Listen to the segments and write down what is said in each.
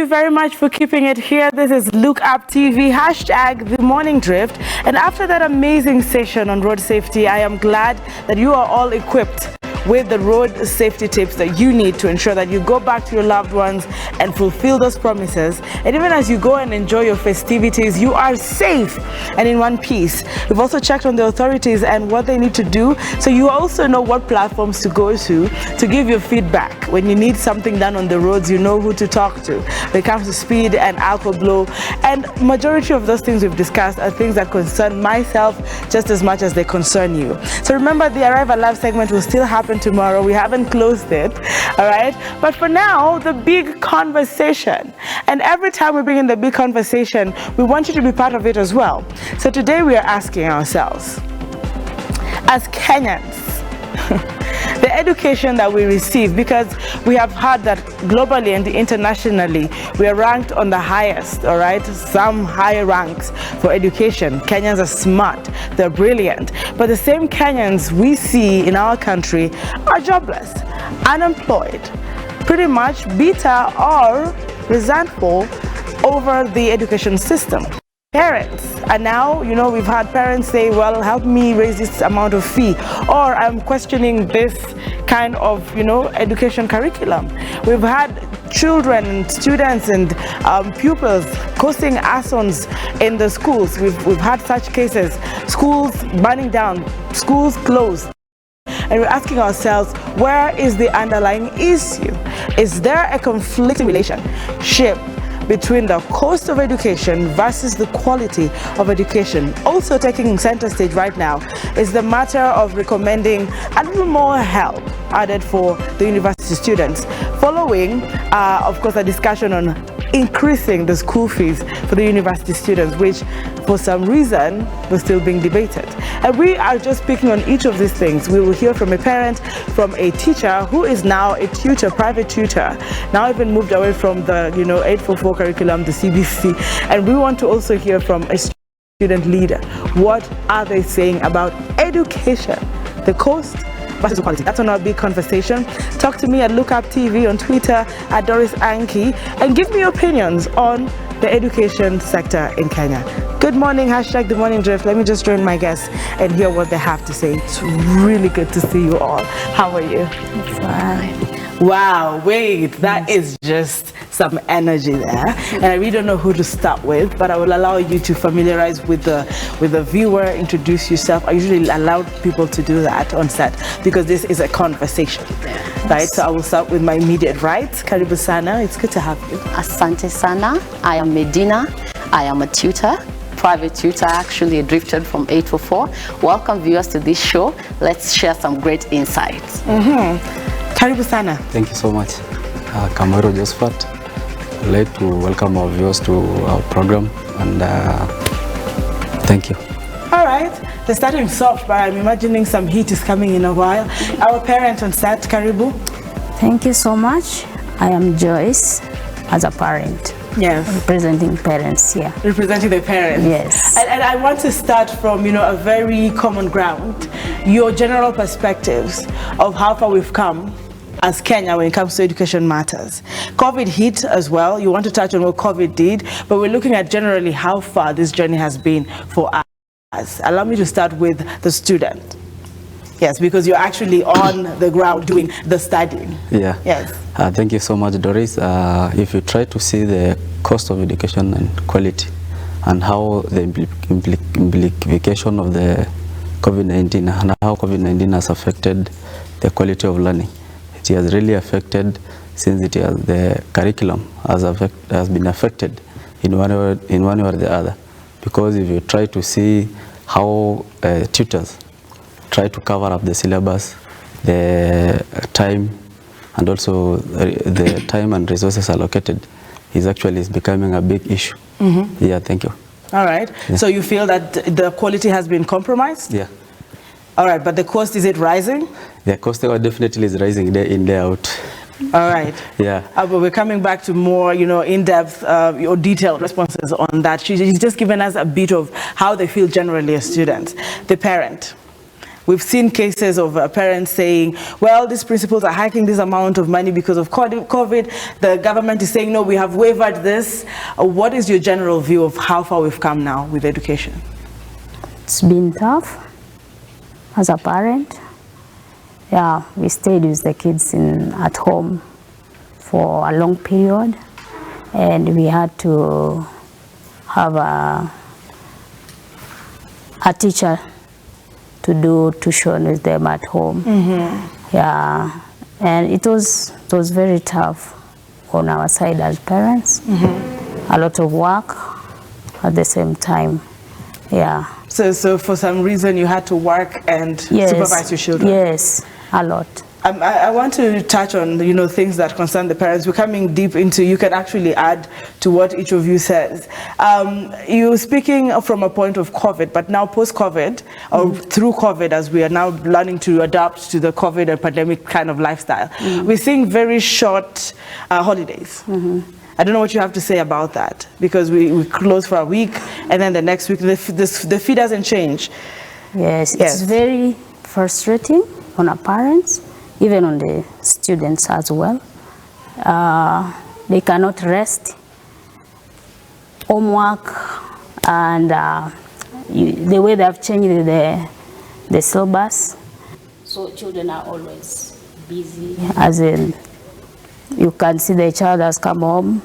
you very much for keeping it here. This is Look Up TV, hashtag The Morning Drift. And after that amazing session on road safety, I am glad that you are all equipped with the road safety tips that you need to ensure that you go back to your loved ones and fulfill those promises. And even as you go and enjoy your festivities, you are safe and in one piece. We've also checked on the authorities and what they need to do, so you also know what platforms to go to give your feedback. When you need something done on the roads, you know who to talk to when it comes to speed and alcohol blow. And majority of those things we've discussed are things that concern myself just as much as they concern you. So remember, the Arrive Alive segment will still happen tomorrow. We haven't closed it, all right? But for now, the big conversation. And every time we bring in the big conversation, we want you to be part of it as well. So today we are asking ourselves, as Kenyans, the education that we receive, because we have heard that globally and internationally we are ranked on the highest, all right, some high ranks for education. Kenyans are smart, they're brilliant, but the same Kenyans we see in our country are jobless, unemployed, pretty much bitter or resentful over the education system. Parents are now, you know, we've had parents say, well, help me raise this amount of fee, or I'm questioning this kind of, you know, education curriculum. We've had children and students and pupils causing arsons in the schools. We've had such cases, schools burning down, schools closed. And we're asking ourselves, where is the underlying issue? Is there a conflicting relationship between the cost of education versus the quality of education? Also taking center stage right now is the matter of recommending a little more help added for the university students, following of course a discussion on increasing the school fees for the university students, which for some reason was still being debated. And we are just picking on each of these things. We will hear from a parent, from a teacher who is now a tutor, private tutor, now even moved away from the 844 curriculum, the CBC. And we want to also hear from a student leader. What are they saying about education, the cost versus the quality? That's on our big conversation. Talk to me at Look Up TV on Twitter at Doris Anki, and give me opinions on the education sector in Kenya. Good morning, hashtag The Morning Drift. Let me just join my guests and hear what they have to say. It's really good to see you all. How are you? Fine. Wow, wait, that is just some energy there. And I really don't know who to start with, but I will allow you to familiarize with the viewer, introduce yourself. I usually allow people to do that on set because this is a conversation, right? So I will start with my immediate right. Karibu sana, it's good to have you. Asante sana. I am Medina. I am a tutor, private tutor, actually drifted from 844. Welcome viewers to this show. Let's share some great insights. Karibu sana. Thank you so much. Kamaro Josephat. I'd like to welcome our viewers to our program, and thank you. All right, they're starting soft, but I'm imagining some heat is coming in a while. Our parent on set, Karibu. Thank you so much. I am Joyce, as a parent. Yes. Representing parents here. Representing the parents. Yes. And I want to start from, a very common ground. Your general perspectives of how far we've come as Kenya when it comes to education matters. COVID hit as well. You want to touch on what COVID did, but we're looking at generally how far this journey has been for us. Allow me to start with the student. Yes, because you're actually on the ground doing the studying. Yeah. Yes. Thank you so much, Doris. If you try to see the cost of education and quality and how the implication of the COVID-19 and how COVID-19 has affected the quality of learning, it has really affected, since it has the curriculum has been affected in one way or the other. Because if you try to see how tutors try to cover up the syllabus, the time, and also the time and resources allocated is becoming a big issue. Yeah, thank you. All right. Yeah. So you feel that the quality has been compromised? Yeah. All right, but the cost, is it rising? The cost definitely is rising day in, day out. All right. Yeah. But we're coming back to more, in-depth or detailed responses on that. She's just given us a bit of how they feel generally as students. The parent, We've seen cases of parents saying, well, these principals are hiking this amount of money because of COVID. The government is saying, no, we have waived this. What is your general view of how far we've come now with education? It's been tough as a parent. Yeah, we stayed with the kids at home for a long period, and we had to have a teacher to do tuition with them at home. Yeah, and it was very tough on our side as parents. A lot of work at the same time. Yeah. So for some reason you had to work and supervise your children? Yes, a lot. I want to touch on, things that concern the parents. We're coming deep into, you can actually add to what each of you says. You're speaking from a point of COVID, but now post-COVID, or through COVID, as we are now learning to adapt to the COVID and pandemic kind of lifestyle, we're seeing very short holidays. I don't know what you have to say about that, because we close for a week, and then the next week, the fee doesn't change. Yes, it's very frustrating on our parents, even on the students as well. They cannot rest. Homework and the way they have changed the syllabus. So children are always busy. As in, you can see the child has come home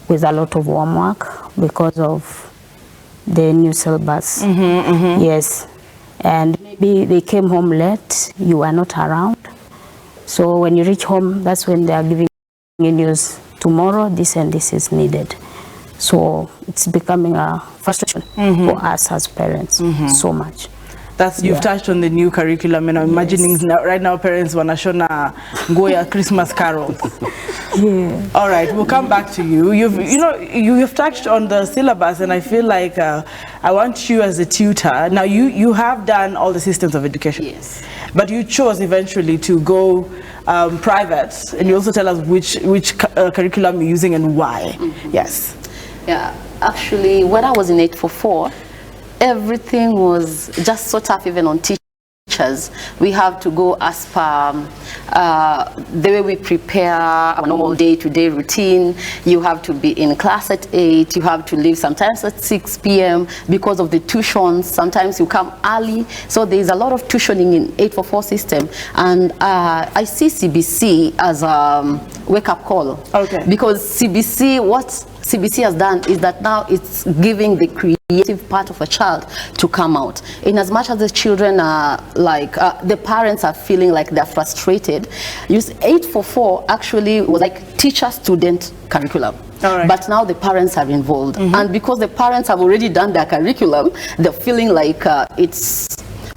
with a lot of homework because of the new syllabus. Yes. And maybe they came home late, you are not around. So when you reach home, that's when they are giving you news. Tomorrow, this and this is needed. So it's becoming a frustration for us as parents, so much. You've touched on the new curriculum, and I'm imagining right now parents want to show Goya Christmas carols. All right, we'll come back to you. You've touched on the syllabus, and I feel like I want you as a tutor. Now you have done all the systems of education. Yes. But you chose eventually to go private, and you also tell us which curriculum you're using and why. Yes. Yeah, actually, when I was in 844, everything was just so tough, even on teachers. We have to go as per the way we prepare our normal day-to-day routine. You have to be in class at 8, you have to leave sometimes at 6 p.m. because of the tuitions. Sometimes you come early. So there's a lot of tuitioning in 844 system. And I see CBC as a wake-up call. Okay. Because what CBC has done is that now it's giving the creative part of a child to come out. In as much as the children are like, the parents are feeling like they're frustrated, 844 actually was like teacher-student curriculum. But now the parents are involved. And because the parents have already done their curriculum, they're feeling like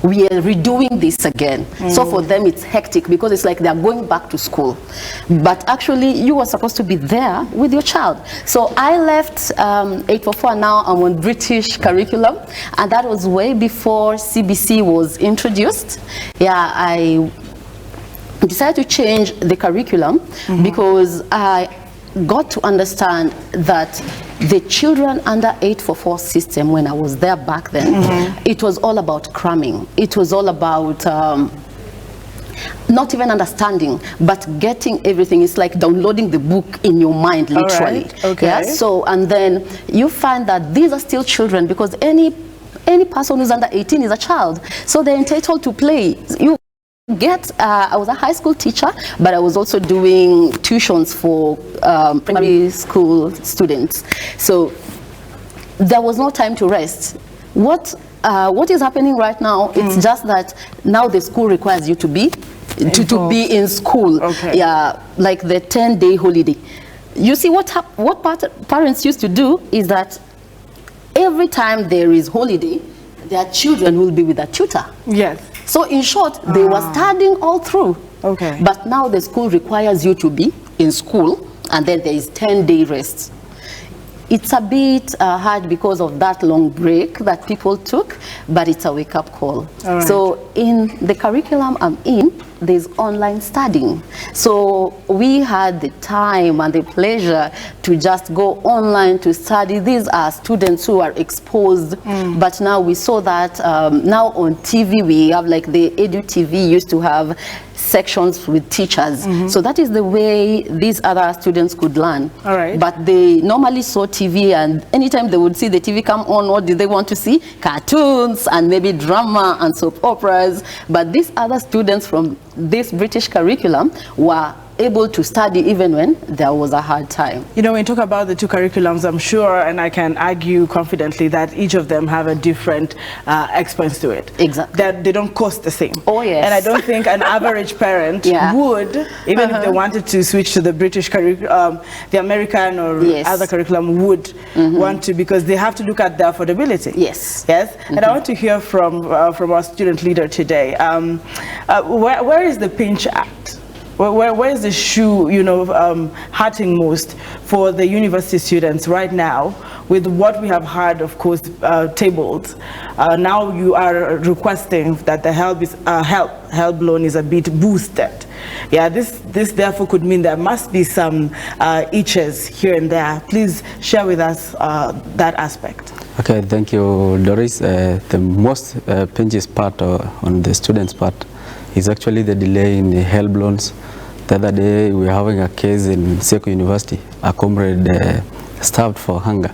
we are redoing this again. So for them it's hectic because it's like they're going back to school. But actually you were supposed to be there with your child. So I left 844, now I'm on British curriculum, and that was way before CBC was introduced. Yeah, I decided to change the curriculum because I got to understand that the children under 844 system, when I was there back then, it was all about cramming. It was all about not even understanding, but getting everything. It's like downloading the book in your mind, literally. Okay. Yeah? So, and then you find that these are still children, because any person who's under 18 is a child. So they're entitled to play. I was a high school teacher, but I was also doing tuitions for primary school students. So there was no time to rest. What is happening right now? It's just that now the school requires you to be in school. Okay. Yeah, like the 10-day holiday. You see, what parents used to do is that every time there is holiday, their children will be with a tutor. Yes. So in short, they were studying all through. Okay. But now the school requires you to be in school, and then there is 10-day rest. It's a bit hard because of that long break that people took, but it's a wake-up call. All right. So in the curriculum I'm in, there's online studying. So we had the time and the pleasure to just go online to study. These are students who are exposed, but now we saw that now on TV we have like the Edu TV used to have sections with teachers. So that is the way these other students could learn. All right. But they normally saw TV, and anytime they would see the TV come on, what did they want to see? Cartoons and maybe drama and soap operas. But these other students from this British curriculum were able to study even when there was a hard time. You know, when you talk about the two curriculums, I'm sure, and I can argue confidently, that each of them have a different expense to it. Exactly. That they don't cost the same. Oh, yes. And I don't think an average parent Yeah. would, even if they wanted to switch to the British curriculum, the American or Yes. other curriculum would want to, because they have to look at the affordability. Yes. Yes. And I want to hear from our student leader today. Where is the pinch at? Where is the shoe, you know, hurting most for the university students right now, with what we have heard, of course, tabled? Now you are requesting that the help loan is a bit boosted. Yeah, this therefore could mean there must be some itches here and there. Please share with us that aspect. Okay, thank you, Doris. The most pinchiest part on the students' part is actually the delay in the help loans. The other day we were having a case in Seco University, a comrade starved for hunger,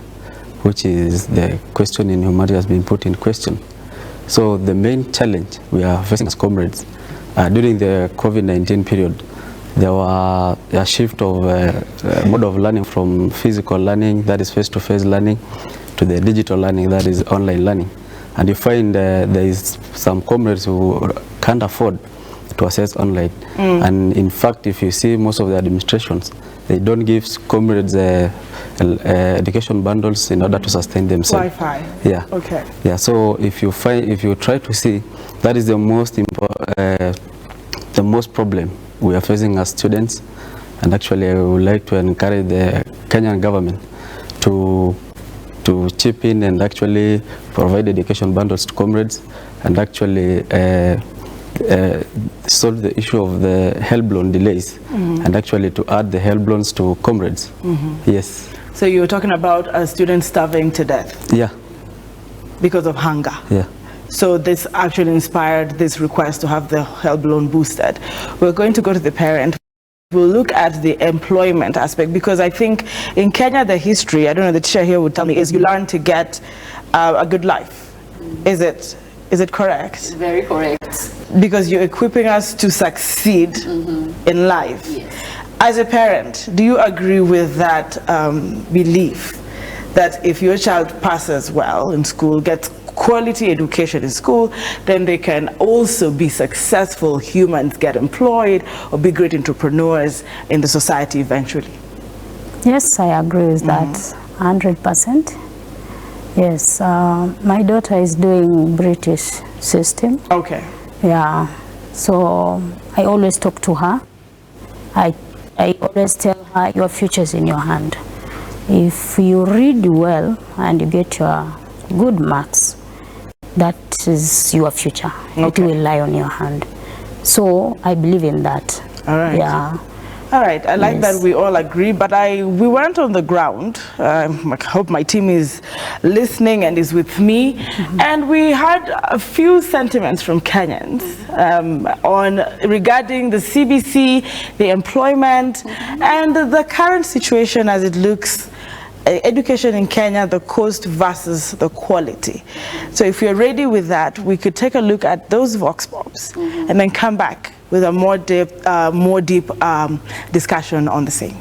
which is the question in humanity has been put in question. So the main challenge we are facing as comrades, during the COVID-19 period, there was a shift of mode of learning from physical learning, that is face-to-face learning, to the digital learning, that is online learning. And you find there is some comrades who can't afford to access online. And in fact, if you see most of the administrations, they don't give comrades education bundles in order to sustain themselves. Wi-Fi. Yeah. Okay. Yeah. So if you try to see, that is the most problem we are facing as students. And actually, I would like to encourage the Kenyan government to chip in and actually provide education bundles to comrades, and actually solve the issue of the help loan delays, and actually to add the help loans to comrades. Yes. So you're talking about a student starving to death Yeah. because of hunger. Yeah. So this actually inspired this request to have the help loan boosted. We're going to go to the parent. We'll look at the employment aspect, because I think in Kenya the history, I don't know, the teacher here would tell me, is you learn to get a good life. Is it correct? Very correct. Because you're equipping us to succeed in life. Yes. As a parent, do you agree with that belief that if your child passes well in school, gets quality education in school, then they can also be successful humans, get employed, or be great entrepreneurs in the society eventually? Yes, I agree with that 100%. Yes, my daughter is doing British system. Okay. Yeah, so I always talk to her. I always tell her, your future is in your hand. If you read well and you get your good marks, that is your future. Okay. It will lie on your hand. So I believe in that. All right. Yeah. All right, I like Yes. that we all agree, but we weren't on the ground. I hope my team is listening and is with me. And we had a few sentiments from Kenyans regarding the CBC, the employment, and the current situation as it looks. Education in Kenya, the cost versus the quality. So if you're ready with that, we could take a look at those vox pops and then come back with a more deep discussion on the same.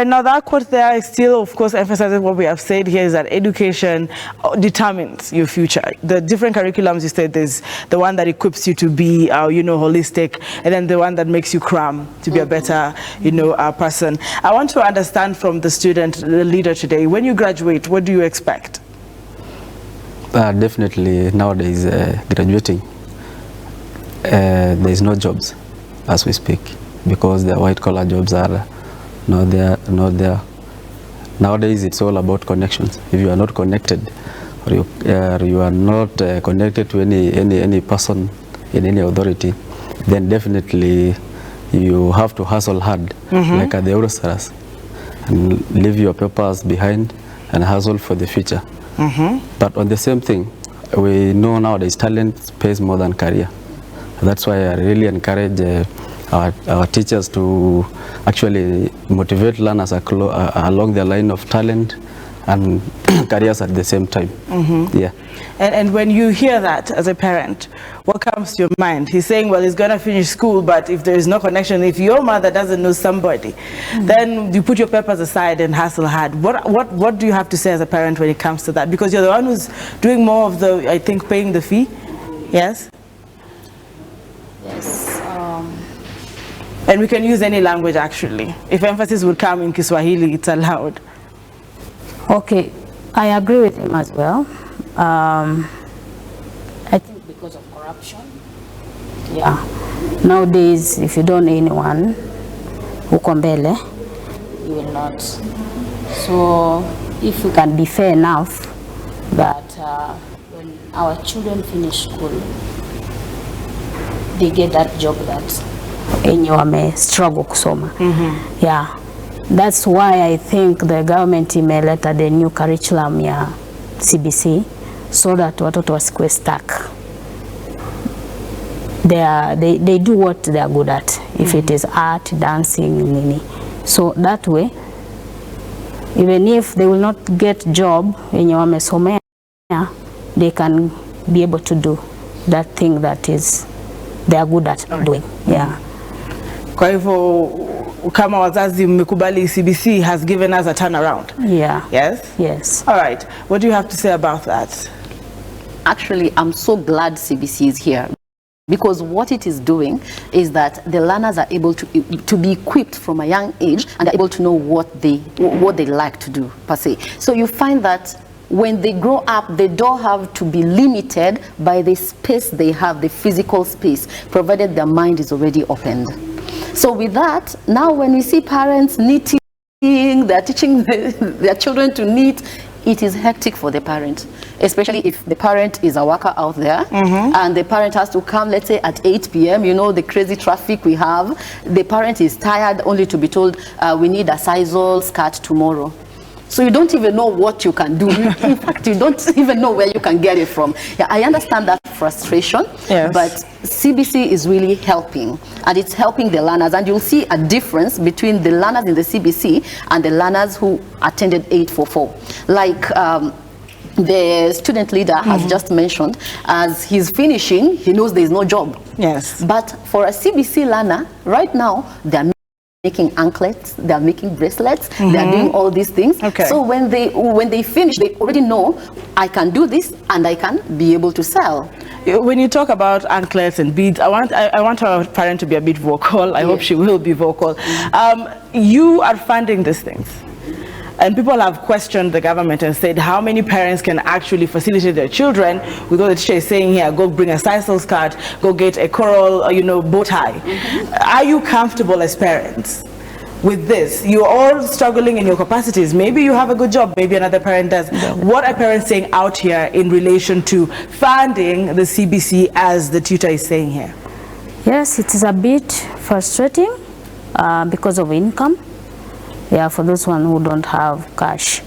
right, now that quote there still, of course, emphasizes what we have said here is that education determines your future. The different curriculums you said, there's the one that equips you to be, holistic, and then the one that makes you cram to be a better, person. I want to understand from the student, the leader today, when you graduate, what do you expect? Definitely nowadays, graduating, there is no jobs as we speak, because the white-collar jobs are not there. Nowadays, it's all about connections. If you are not connected, or you are not connected to any person in any authority, then definitely you have to hustle hard, like at the Eurostars, and leave your papers behind and hustle for the future. But on the same thing, we know nowadays talent pays more than career. That's why I really encourage our teachers to actually motivate learners along the line of talent and careers at the same time. Yeah. And when you hear that as a parent, what comes to your mind? He's saying, well, he's going to finish school, but if there is no connection, if your mother doesn't know somebody, then you put your papers aside and hustle hard. What do you have to say as a parent when it comes to that? Because you're the one who's doing more of the, I think, paying the fee. Yes? Yes. And we can use any language, actually. If emphasis would come in Kiswahili, it's allowed. Okay, I agree with him as well. I think because of corruption. Yeah. Nowadays, if you don't know anyone, uko mbele, you will not. So, if we can be fair enough that when our children finish school, they get that job that enye wame struggle kusoma. Yeah. That's why I think the government imeleta the new curriculum ya CBC so that watoto wasikuwe stuck. They do what they are good at. If it is art, dancing, nini. So that way, even if they will not get job yenye wamesomea, they can be able to do that thing that is they are good at doing. Yeah. Kwa hivyo kama wazazi mmekubali CBC has given us a turnaround. Yeah. Yes? Yes. All right. What do you have to say about that? Actually, I'm so glad CBC is here, because what it is doing is that the learners are able to be equipped from a young age, and are able to know what they like to do per se. So you find that when they grow up, they don't have to be limited by the space they have, the physical space, provided their mind is already opened. So with that, now when we see parents knitting, they're teaching their children to knit, it is hectic for the parent, especially if the parent is a worker out there, and the parent has to come, let's say at 8 p.m., you know, the crazy traffic we have. The parent is tired only to be told, we need a sisal skirt tomorrow. So you don't even know what you can do. In fact, you don't even know where you can get it from. Yeah, I understand that frustration, but CBC is really helping, and it's helping the learners. And you'll see a difference between the learners in the CBC and the learners who attended 844. Like the student leader has just mentioned, as he's finishing, he knows there is no job. Yes. But for a CBC learner, right now, they're making anklets, they're making bracelets, they're doing all these things. Okay. So when they finish, they already know, I can do this and I can be able to sell. When you talk about anklets and beads, I want our parent to be a bit vocal. I hope she will be vocal. You are funding these things, and people have questioned the government and said, how many parents can actually facilitate their children with what the teacher is saying here? Go bring a sisal skirt, go get a coral, bow tie. Are you comfortable as parents with this? You're all struggling in your capacities. Maybe you have a good job, maybe another parent does. What are parents saying out here in relation to funding the CBC, as the tutor is saying here? Yes, it is a bit frustrating because of income. Yeah, for those one who don't have cash.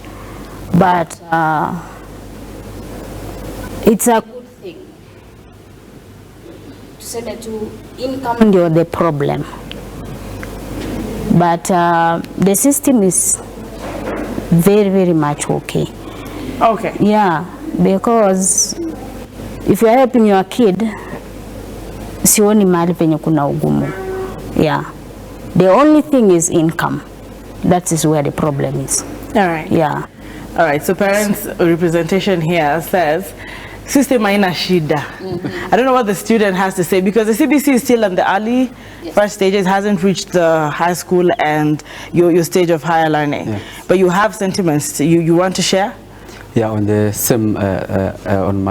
But it's a good thing. To say that income is the problem. But the system is very, very much okay. Okay. Yeah, because if you're helping your kid, sioni mahali penye kuna ugumu. Yeah. The only thing is income. that is where the problem is. All right. Yeah. All right. So parents' representation here says, "System haina shida." I don't know what the student has to say, because the CBC is still in the early first stages, hasn't reached the high school and your stage of higher learning. Yes. But you have sentiments you want to share? Yeah, on the same, on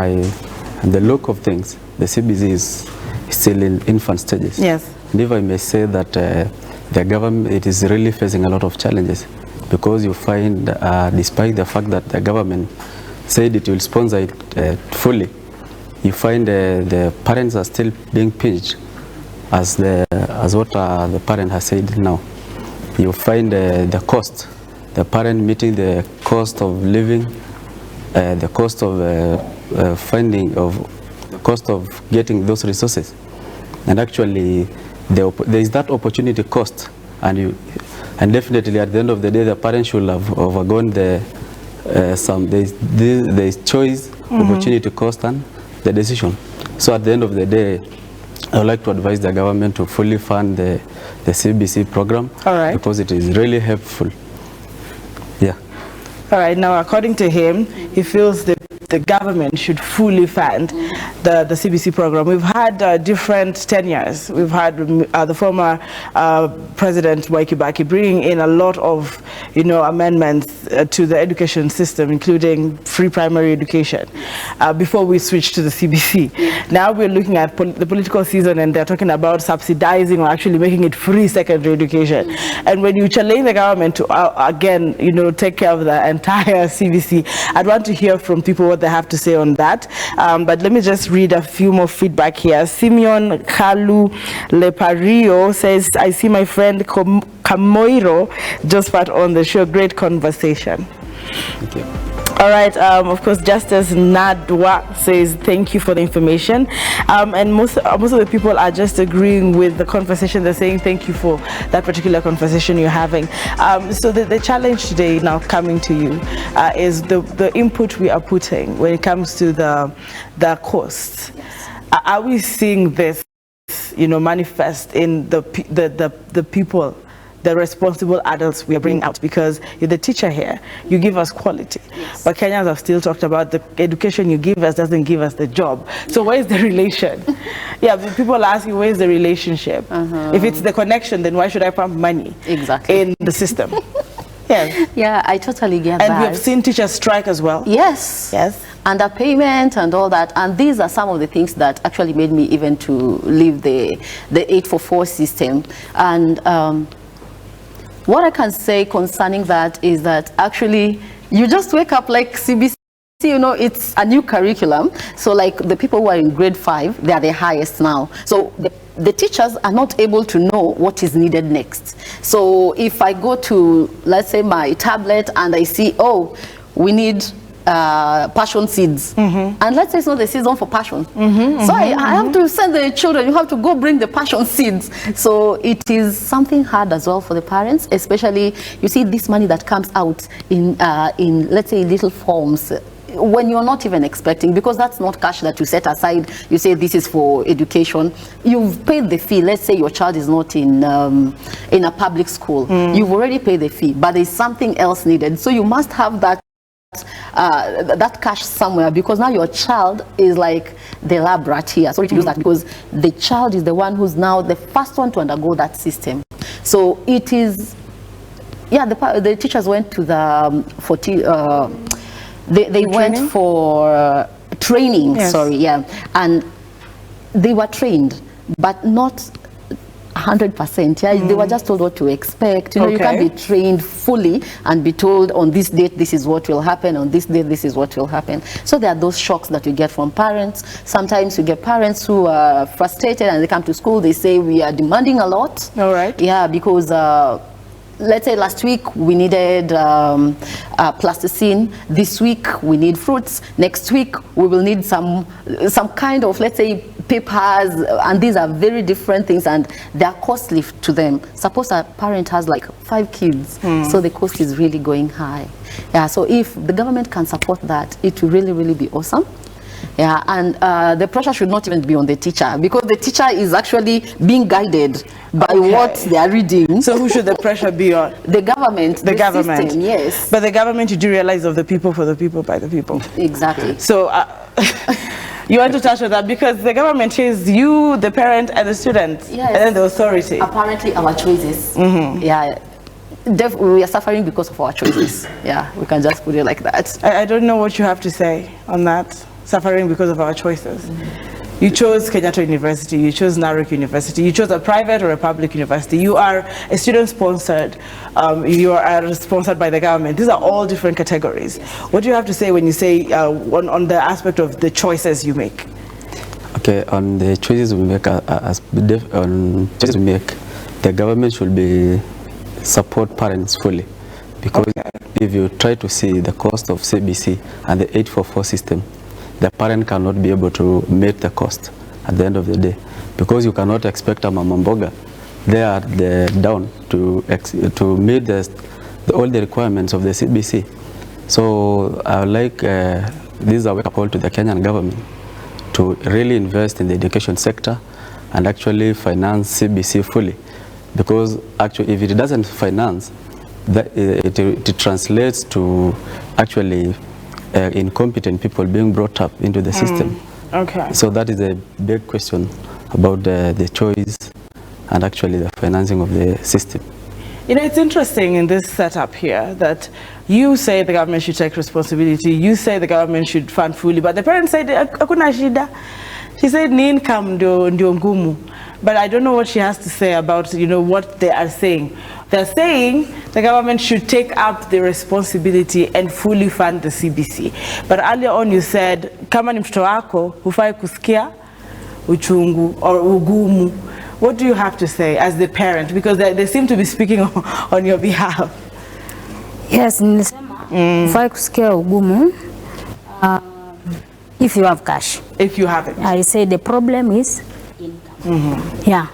the look of things, the CBC is still in infant stages. Yes. And if I may say that the government, it is really facing a lot of challenges, because you find, despite the fact that the government said it will sponsor it fully, you find the parents are still being pinched as what the parent has said now. You find the cost, the parent meeting the cost of living, the cost of the cost of getting those resources, and actually there is that opportunity cost, and definitely at the end of the day the parent should have overgone there is choice, opportunity cost, and the decision. So at the end of the day, I would like to advise the government to fully fund the CBC program. All right. Because it is really helpful. Yeah. All right. Now, according to him, he feels the government should fully fund the CBC program. We've had different tenures. We've had the former President Mwai Kibaki bringing in a lot of, amendments to the education system, including free primary education, before we switched to the CBC. Now we're looking at the political season, and they're talking about subsidizing or actually making it free secondary education. And when you challenge the government to, again, take care of the entire CBC, I'd want to hear from people what they have to say on that. But let me just read a few more feedback here. Simeon Kalu Lepario says, "I see my friend Kamoiro just part on the show. Great conversation." Thank you. All right, of course, Justice Nadwa says thank you for the information, and most of the people are just agreeing with the conversation. They're saying thank you for that particular conversation you're having. So the challenge today, now coming to you, is the input we are putting when it comes to the costs. Are we seeing this, manifest in the people, the responsible adults we are bringing out? Because you're the teacher here, you give us quality. Yes. But Kenyans have still talked about the education you give us doesn't give us the job. So where is the relation? Yeah, people are asking, where is the relationship? If it's the connection, then why should I pump money in the system? Yes. Yeah, I totally get that. And we have seen teachers strike as well. Yes. Yes. Underpayment and all that, and these are some of the things that actually made me even to leave the 844 system. And what I can say concerning that is that actually you just wake up like CBC, it's a new curriculum. So like the people who are in grade 5, they are the highest now. So the teachers are not able to know what is needed next. So if I go to, let's say, my tablet and I see, oh, we need passion seeds, and let's say it's not the season for passion, so I have to send the children, you have to go bring the passion seeds. So it is something hard as well for the parents, especially you see this money that comes out in let's say little forms when you're not even expecting, because that's not cash that you set aside. You say this is for education, you've paid the fee. Let's say your child is not in a public school, you've already paid the fee, but there's something else needed, so you must have that cash somewhere, because now your child is like the lab rat here. Sorry to use that, because the child is the one who's now the first one to undergo that system. So it is, yeah, the teachers went to the they went for training. Yes. Sorry, yeah, and they were trained, but not 100%. Yeah, they were just told what to expect. You can't be trained fully and be told on this date this is what will happen, on this date this is what will happen. So there are those shocks that you get from parents. Sometimes you get parents who are frustrated and they come to school, they say we are demanding a lot. All right. Yeah, because let's say last week we needed plasticine, this week we need fruits, next week we will need some kind of, let's say, papers, and these are very different things and they are costly to them. Suppose a parent has like 5 kids, so the cost is really going high. Yeah, so if the government can support that, it will really, really be awesome. Yeah, and the pressure should not even be on the teacher, because the teacher is actually being guided by what they are reading. So who should the pressure be on? The government. The government. System, yes. But the government, you do realize, of the people, for the people, by the people. Exactly. So you want to touch on that, because the government is you, the parent, and the student, Yes. and then the authority. Apparently our choices. Yeah. We are suffering because of our choices. Yeah, we can just put it like that. I don't know what you have to say on that. Suffering because of our choices. You chose Kenyatta University, you chose Narok University, you chose a private or a public university. You are a student sponsored, you are sponsored by the government. These are all different categories. What do you have to say when you say on the aspect of the choices you make? Okay, on the choices we make, the government should be support parents fully, because if you try to see the cost of CBC and the 844 system, the parent cannot be able to meet the cost at the end of the day, because you cannot expect a mama mboga there at the down to meet all the requirements of the CBC. So I would like this is a wake-up call to the Kenyan government to really invest in the education sector and actually finance CBC fully. Because actually, if it doesn't finance, that it translates to actually incompetent people being brought up into the system. Okay. So that is a big question about the choice and actually the financing of the system. You know, it's interesting in this setup here that you say the government should take responsibility, you say the government should fund fully, but the parents said, hakuna shida. She said, ni income ndio ngumu. But I don't know what she has to say about, you know, what they are saying. They're saying the government should take up the responsibility and fully fund the CBC. But earlier on you said, kama ni mtoto wako, hufai kusikia uchungu or ugumu. What do you have to say as the parent? Because they seem to be speaking on your behalf. Yes, nilisema hufai kusikia ugumu if you have cash. If you have it. I say the problem is income. Yeah,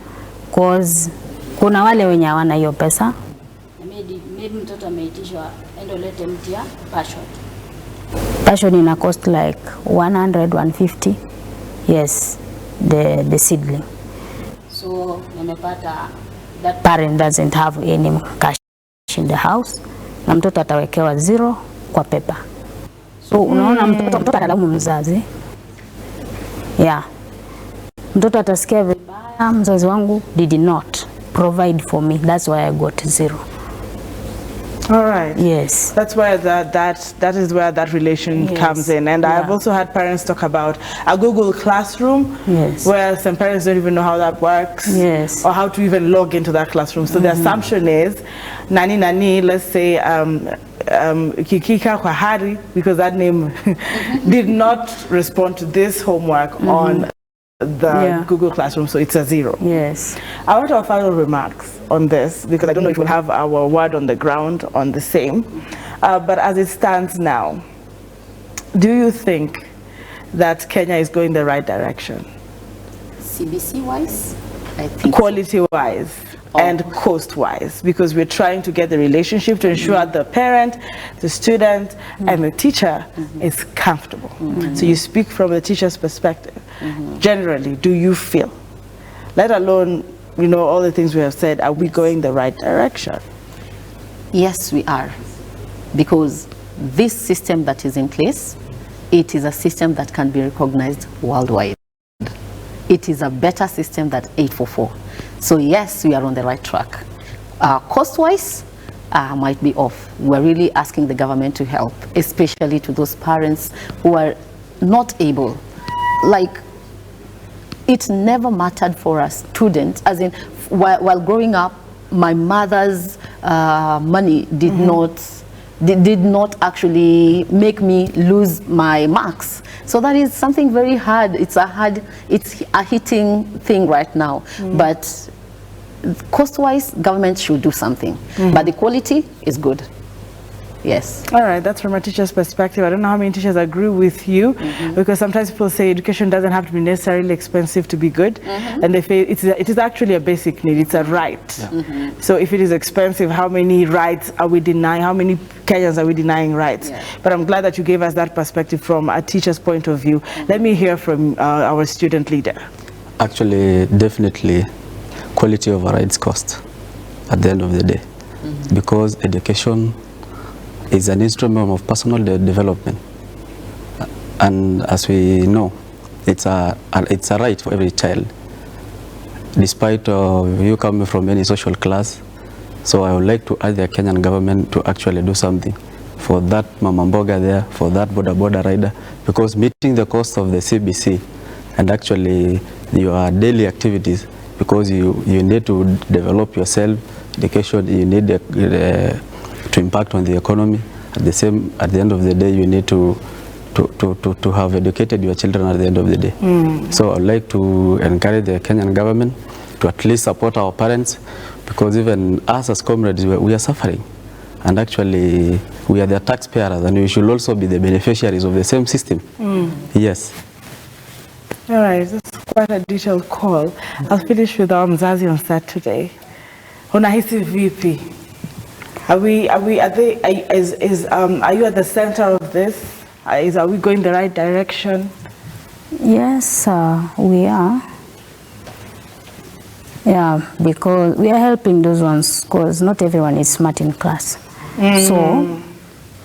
cause kuna wale wenye hawana hiyo pesa. Maybe mtoto ameitishwa endo lete mti ya passion. Passion ina cost like 100, 150. Yes, the seedling. So nimepata that parent doesn't have any cash in the house, na mtoto atawekewa 0 kwa pepa. So unaona mtoto analaumu mzazi. Yeah. Mtoto atasikia vibaya, mzazi wangu did not provide for me, that's why I got 0. All right. Yes. That's where that is where that relation comes in. And I've also had parents talk about a Google Classroom, where some parents don't even know how that works, or how to even log into that classroom. So the assumption is, nani, let's say, Kikika Kwahari, because that name did not respond to this homework on the Google Classroom, so it's a 0. Yes. I want our final remarks on this, because I don't know if we'll have our word on the ground on the same. But as it stands now, do you think that Kenya is going the right direction? CBC-wise? I think quality-wise and cost-wise, because we're trying to get the relationship to ensure the parent, the student, and the teacher is comfortable. So you speak from the teacher's perspective. Generally, do you feel, let alone, you know, all the things we have said, are we going the right direction? Yes, we are. Because this system that is in place, it is a system that can be recognized worldwide. It is a better system than 844. So yes, we are on the right track. Cost-wise, might be off. We're really asking the government to help, especially to those parents who are not able. Like, it never mattered for a student, as in, while growing up, my mother's money did not actually make me lose my marks. So that is something very hard. It's a hitting thing right now. But cost-wise, government should do something. But the quality is good. Yes. All right, that's from a teacher's perspective. I don't know how many teachers agree with you, because sometimes people say education doesn't have to be necessarily expensive to be good, and they feel it is actually a basic need. It's a right. So if it is expensive, how many rights are we denying? How many Kenyans are we denying rights? Yeah. But I'm glad that you gave us that perspective from a teacher's point of view. Let me hear from our student leader. Actually, definitely, quality overrides cost at the end of the day, because education is an instrument of personal development, and as we know, it's a right for every child, despite you coming from any social class. So I would like to urge the Kenyan government to actually do something for that mama mboga there, for that boda rider, because meeting the cost of the CBC and actually your daily activities, because you need to develop yourself, education, you need to impact on the economy. At the end of the day, you need to have educated your children at the end of the day. So I'd like to encourage the Kenyan government to at least support our parents, because even us as comrades, we are suffering, and actually we are the taxpayers, and we should also be the beneficiaries of the same system. Yes. All right, that's quite a detailed call. I'll finish with our mzazi on Saturday. Unahisi vipi? Are you at the center of this? Are we going the right direction? Yes, we are. Yeah, because we are helping those ones, because not everyone is smart in class. So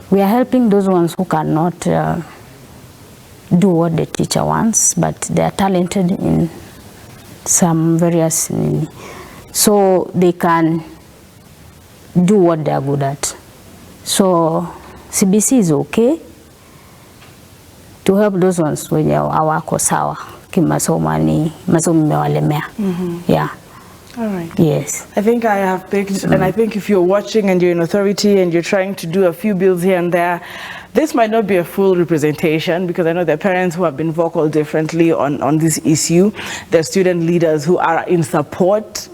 we are helping those ones who cannot do what the teacher wants, but they are talented in some various, so they can do what they are good at. So CBC is okay to help those ones when hawako sawa kimasomo, ni masomo imewalemea. Yeah. All right. Yes. I think I have picked, and I think if you're watching and you're in authority and you're trying to do a few bills here and there, this might not be a full representation, because I know there are parents who have been vocal differently on this issue. There are student leaders who are in support.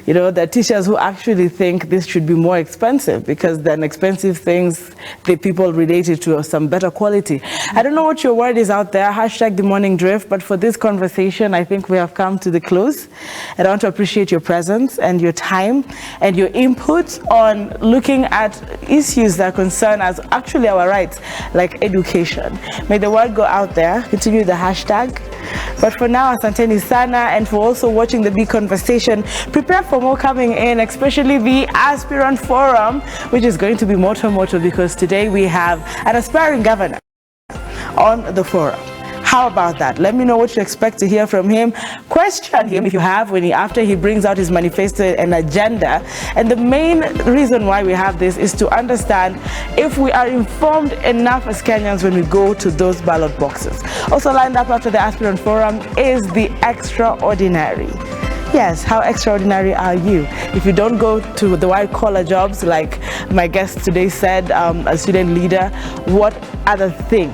You know, there are teachers who actually think this should be more expensive, because then expensive things, the people related to some better quality. I don't know what your word is out there, hashtag the morning drift, but for this conversation, I think we have come to the close. And I want to appreciate your presence and your time and your input on looking at issues that concern us, actually our rights, like education. May the word go out there. Continue the hashtag. But for now, asanteni sana, and for also watching the big conversation. Prepare for more coming in, especially the Aspirant Forum, which is going to be moto, because today we have an aspiring governor on the forum. How about that? Let me know what you expect to hear from him. Question him if you have, after he brings out his manifesto and agenda. And the main reason why we have this is to understand if we are informed enough as Kenyans when we go to those ballot boxes. Also lined up after the Aspirant Forum is the extraordinary. Yes, how extraordinary are you? If you don't go to the white-collar jobs, like my guest today said, a student leader, what other thing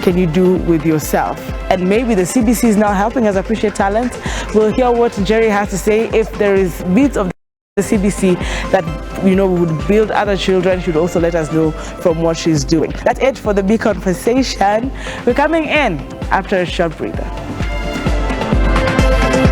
can you do with yourself? And maybe the CBC is now helping us appreciate talent. We'll hear what Jerry has to say. If there is bits of the CBC that would build other children, should also let us know from what she's doing. That's it for the big conversation. We're coming in after a short breather.